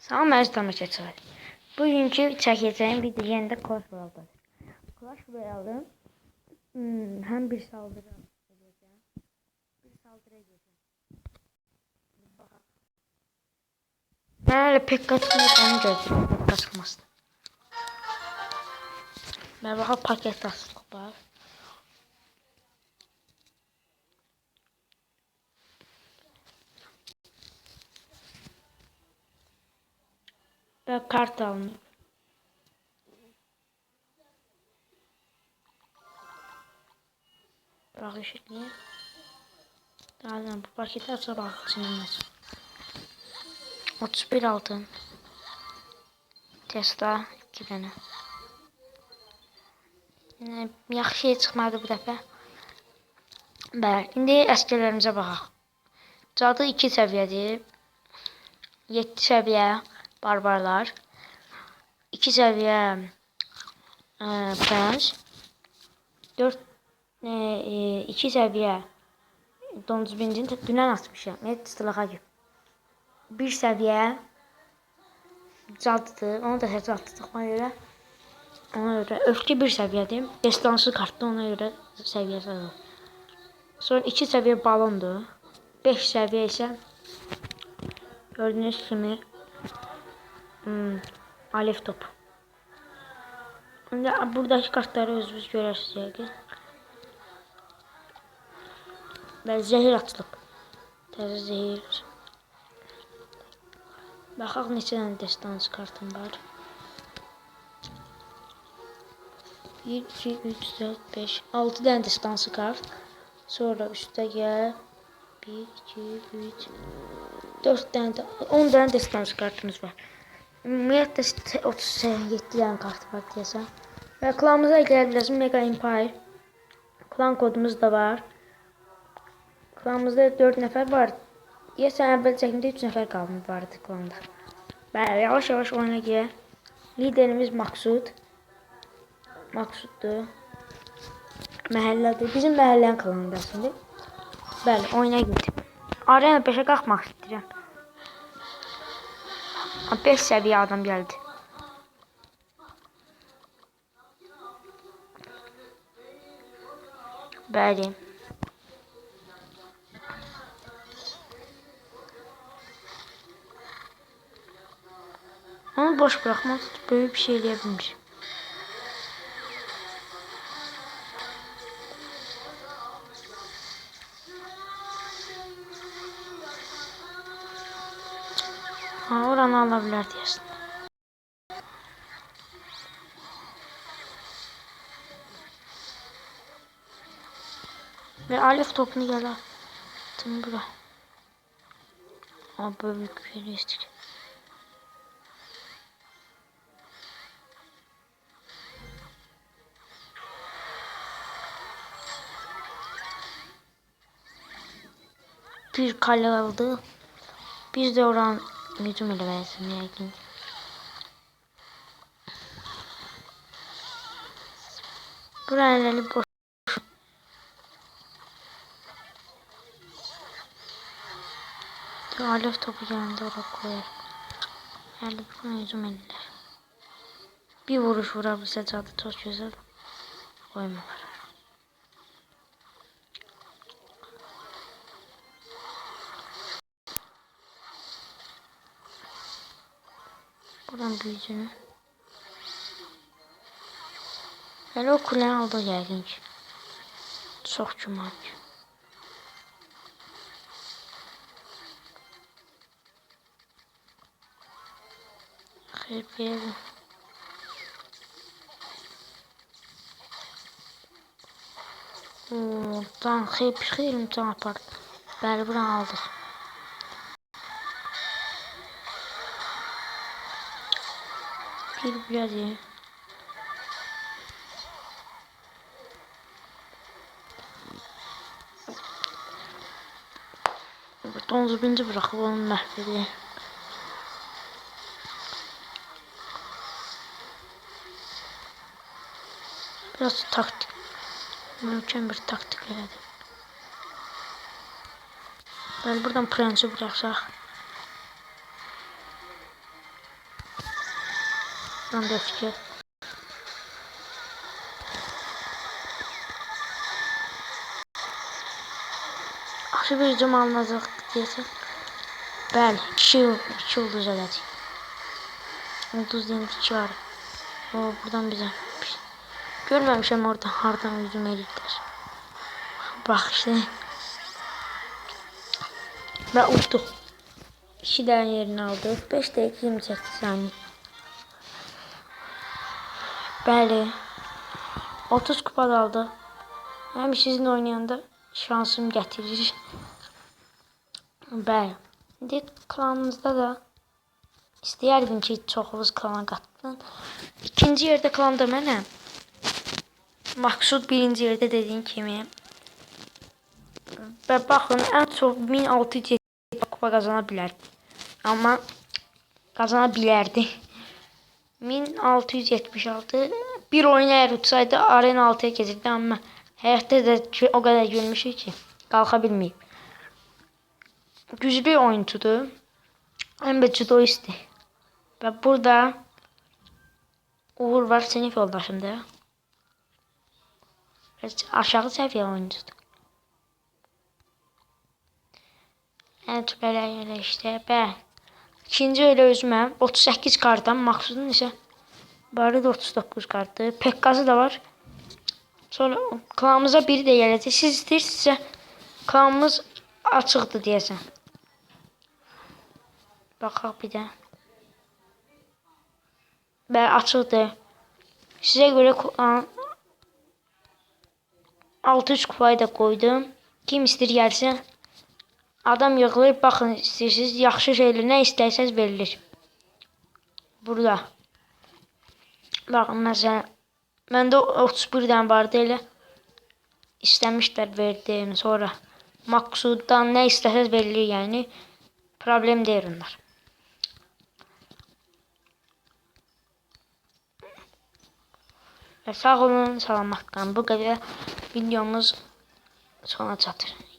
Salam əziz tamaşaçılar. Bugünkü çəkəcəyim video yenə də Clash Royale-dadır. Clash Royale-ın həm bir saldırı edəcəm, bir saldırı edəcəm. Mən hələ pek qaçmayacağım, gözləyirəm pek qaçmasın. Mən baxa paket asılıq var. Və kart alınır. Bax eşitliyin. Daha bu paketi açıb açılmaz. 31 altın. Tesla 2 dənə. Yaxşı şey çıxmadı bu dəfə. Bəli, indi əskərlərimizə baxaq. Cadı 2 səviyyədir. 7 səviyyə barbarlar. 2 səviyyə prens. 2 səviyyə donuz benzin dünən atmışam. Sılağa gibi. 1 səviyyə cadıdır. Onu da həzə atdıq ona görə. Öfke 1 səviyyədir. Destansı kartda ona görə səviyyəsi var. Sonra 2 səviyyə balondur. 5 səviyyə isə gördüğünüz kimi alev topu. Buradaki kartları özünüz görürsünüz. Və zehir atılıb. Təzə zehir. Baxaq neçə dənə destansı kartım var. 1, 2, 3, 4, 5, 6 dənə destansı kart. Sonra üstə gəl 1, 2, 3, 4 dənə, 10 dənə destansı kartımız var. Ümumiyyətlə 37 dənə kart var deyəsən. Və klanımıza gələ bilərsiniz. Mega Empire. Klan kodumuz da var. Klanımızda 4 nəfər var. Deyəsən əvvəl çəkimdə 3 nəfər qalmış vardı klanda. Bəli, yavaş-yavaş oyuna girək. Liderimiz Maksud. Maksuddur. Məhəllədir. Bizim məhəllənin klanındasındır. Bəli, oyuna girdim. Arena 5'ə qalxmaq istəyirəm. 5 səviyyə adam gəldi. Bəli. Onu boş bırakmak böyle bir şey eləyə Ha, oranı ala bilər deyəsin. Ve alev topunu gəl attım bura. Ama böyle büyük bir istik. Bir kale aldı. Biz de oran hücum eləməyəsin yəqin. Buranın eli boş. Alev topu geldi oraya koyar. Yani buna hücum edirlər. Bir vuruş vurabilsə cadı çok güzel. Koymalar. Buradan büyücünü. Hele o kuləni aldı yəqin ki. Çox güman ki. Xeyr verin. Tamam xeyr imkan apardı. Bəli buranı aldıq. Bir biraz Donuz birinci bırakıp onu məhv. Biraz taktik. Mümkün bir taktik elədim. Ben buradan prensi bıraksaq. 94 Aşı bir hücum alınacaq deyəsən. Bəli, 2 ulduz elədik. Ulduz deyim 2 var. O, buradan bizə. Görməmişəm orada hardan hücum eləyirlər. Bax işte. Və uçduq. 2 dənə yerini aldıq. 5 dəqiqə 28 saniyə. Bəli. 30 kupa da aldıq. Həm sizin oynayanda şansım gətirir. Bəli. İndi klanımızda da istəyərdim ki, çoxumuz klana qatılın. İkinci yerdə klanda mənəm. Maksud birinci yerdə dediyim kimi. Və baxın, ən çox 1600 kupa qazana bilərdi. Amma qazana bilərdi. 1676 bir oyun əgər utsaydı arena 6'ya keçirdi, amma həyatda da o qədər gülmüşük ki, qalxa bilməyib. Güclü oyuncudur. Həm də judoistdir. Və burada Uğur var, sinif yoldaşımdır. Aşağı səviyyə oyuncudur. Ən çox elə işte. Bəli. İkinci öyle özüməm. 38 kartdan. Maksudun isə bari də 39 kartı. Pekkası da var. Sonra klanımıza biri də gələcək. Siz istəyirsinizsə klanımız açıqdır deyəsən. Baxaq bir də. Bəli, açıqdır. Sizə görə 600 kupayı da qoydum. Kim istəyir gəlsin. Adam yığılır, baxın istəyirsiniz, yaxşı şeylər, nə istərsəz verilir. Burada. Baxın, məsələn, məndə 31 dənə vardı elə. İstəmişlər, verdim. Sonra Maksuddan nə istəsəz verilir, yəni. Problem deyir onlar. Və sağ olun, salamat qalın. Bu qədər videomuz sona çatır.